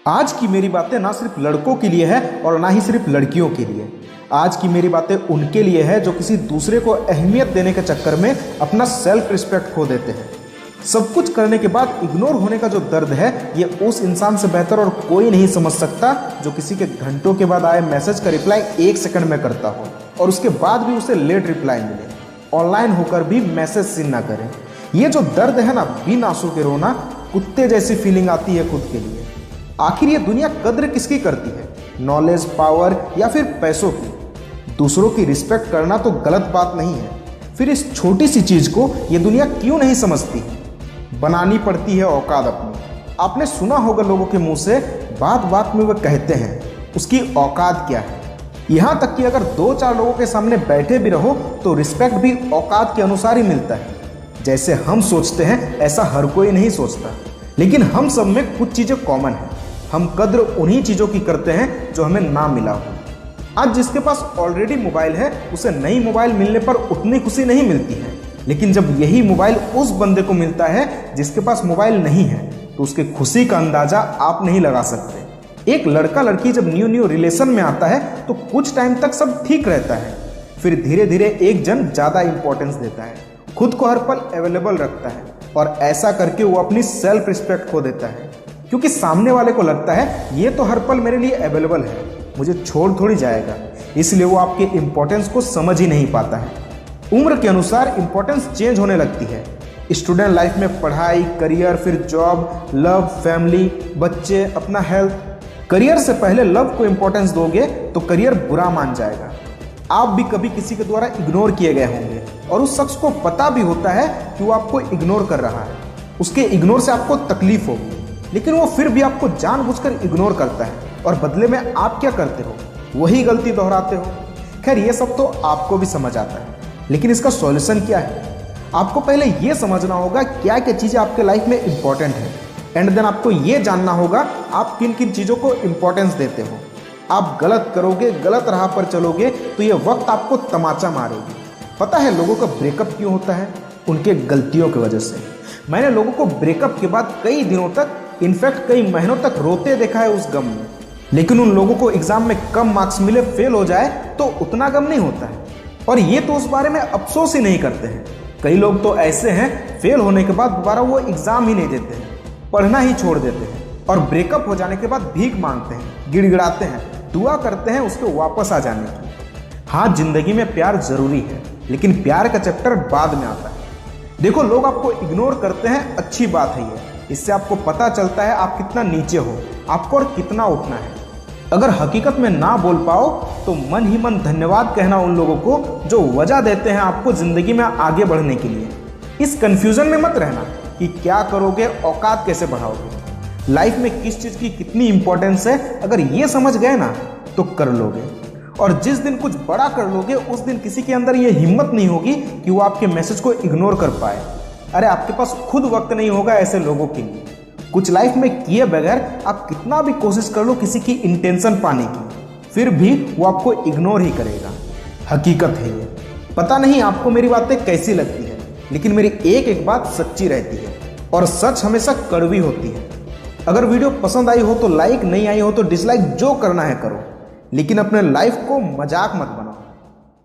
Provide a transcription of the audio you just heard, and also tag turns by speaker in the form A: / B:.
A: आज की मेरी बातें ना सिर्फ लड़कों के लिए है और ना ही सिर्फ लड़कियों के लिए। आज की मेरी बातें उनके लिए है जो किसी दूसरे को अहमियत देने के चक्कर में अपना सेल्फ रिस्पेक्ट खो देते हैं। सब कुछ करने के बाद इग्नोर होने का जो दर्द है, ये उस इंसान से बेहतर और कोई नहीं समझ सकता जो किसी के घंटों के बाद आए मैसेज का रिप्लाई 1 सेकंड में करता हो और उसके बाद भी उसे लेट रिप्लाई मिले, ऑनलाइन होकर भी मैसेज सीन ना करें। ये जो दर्द है ना, बिन आंसू के रोना, कुत्ते जैसी फीलिंग आती है खुद के लिए। आखिर ये दुनिया कद्र किसकी करती है? नॉलेज, पावर या फिर पैसों की? दूसरों की रिस्पेक्ट करना तो गलत बात नहीं है, फिर इस छोटी सी चीज को ये दुनिया क्यों नहीं समझती? बनानी पड़ती है औकात अपनी। आपने सुना होगा लोगों के मुंह से, बात बात में वो कहते हैं उसकी औकात क्या है। यहाँ तक कि अगर 2-4 लोगों के सामने बैठे भी रहो तो रिस्पेक्ट भी औकात के अनुसार ही मिलता है। जैसे हम सोचते हैं ऐसा हर कोई नहीं सोचता, लेकिन हम सब में कुछ चीज़ें कॉमन हैं। हम कद्र उन्हीं चीज़ों की करते हैं जो हमें ना मिला हो। आज जिसके पास ऑलरेडी मोबाइल है, उसे नई मोबाइल मिलने पर उतनी खुशी नहीं मिलती है, लेकिन जब यही मोबाइल उस बंदे को मिलता है जिसके पास मोबाइल नहीं है, तो उसकी खुशी का अंदाजा आप नहीं लगा सकते। एक लड़का लड़की जब न्यू रिलेशन में आता है तो कुछ टाइम तक सब ठीक रहता है, फिर धीरे धीरे एक जन ज़्यादा इंपॉर्टेंस देता है, खुद को हर पल अवेलेबल रखता है और ऐसा करके वो अपनी सेल्फ रिस्पेक्ट खो देता है, क्योंकि सामने वाले को लगता है ये तो हर पल मेरे लिए अवेलेबल है, मुझे छोड़ थोड़ी जाएगा। इसलिए वो आपके इम्पोर्टेंस को समझ ही नहीं पाता है। उम्र के अनुसार इम्पोर्टेंस चेंज होने लगती है। स्टूडेंट लाइफ में पढ़ाई, करियर, फिर जॉब, लव, फैमिली, बच्चे, अपना हेल्थ। करियर से पहले लव को इम्पोर्टेंस दोगे तो करियर बुरा मान जाएगा। आप भी कभी किसी के द्वारा इग्नोर किए गए होंगे और उस शख्स को पता भी होता है कि वो आपको इग्नोर कर रहा है। उसके इग्नोर से आपको तकलीफ होगी, लेकिन वो फिर भी आपको जानबूझकर इग्नोर करता है और बदले में आप क्या करते हो? वही गलती दोहराते हो। खैर, ये सब तो आपको भी समझ आता है, लेकिन इसका सॉल्यूशन क्या है? आपको पहले ये समझना होगा क्या क्या चीज़ें आपके लाइफ में इंपॉर्टेंट है, एंड देन आपको ये जानना होगा आप किन किन चीज़ों को इंपॉर्टेंस देते हो। आप गलत करोगे, गलत राह पर चलोगे तो ये वक्त आपको तमाचा मारेगी। पता है लोगों का ब्रेकअप क्यों होता है? उनके गलतियों की वजह से। मैंने लोगों को ब्रेकअप के बाद कई दिनों तक, इनफैक्ट कई महीनों तक रोते देखा है उस गम में। लेकिन उन लोगों को एग्जाम में कम मार्क्स मिले, फेल हो जाए तो उतना गम नहीं होता है, और ये तो उस बारे में अफसोस ही नहीं करते हैं। कई लोग तो ऐसे हैं, फेल होने के बाद दोबारा वो एग्जाम ही नहीं देते हैं, पढ़ना ही छोड़ देते हैं, और ब्रेकअप हो जाने के बाद भीख मांगते हैं, गिड़गिड़ाते हैं, दुआ करते हैं उसके वापस आ जाने की। हाँ, जिंदगी में प्यार जरूरी है, लेकिन प्यार का चैप्टर बाद में आता है। देखो, लोग आपको इग्नोर करते हैं, अच्छी बात है ये। इससे आपको पता चलता है आप कितना नीचे हो, आपको और कितना उठना है। अगर हकीकत में ना बोल पाओ तो मन ही मन धन्यवाद कहना उन लोगों को जो वजह देते हैं आपको जिंदगी में आगे बढ़ने के लिए। इस कंफ्यूजन में मत रहना कि क्या करोगे, औकात कैसे बढ़ाओगे, लाइफ में किस चीज़ की कितनी इंपॉर्टेंस है। अगर ये समझ गए ना तो कर लोगे, और जिस दिन कुछ बड़ा कर लोगे उस दिन किसी के अंदर ये हिम्मत नहीं होगी कि वो आपके मैसेज को इग्नोर कर पाए। अरे, आपके पास खुद वक्त नहीं होगा ऐसे लोगों के लिए। कुछ लाइफ में किए बगैर आप कितना भी कोशिश कर लो किसी की इंटेंशन पाने की, फिर भी वो आपको इग्नोर ही करेगा। हकीकत है ये। पता नहीं आपको मेरी बातें कैसी लगती है, लेकिन मेरी एक एक बात सच्ची रहती है, और सच हमेशा कड़वी होती है। अगर वीडियो पसंद आई हो तो लाइक, नहीं आई हो तो डिसलाइक, जो करना है करो, लेकिन अपने लाइफ को मजाक मत बनाओ।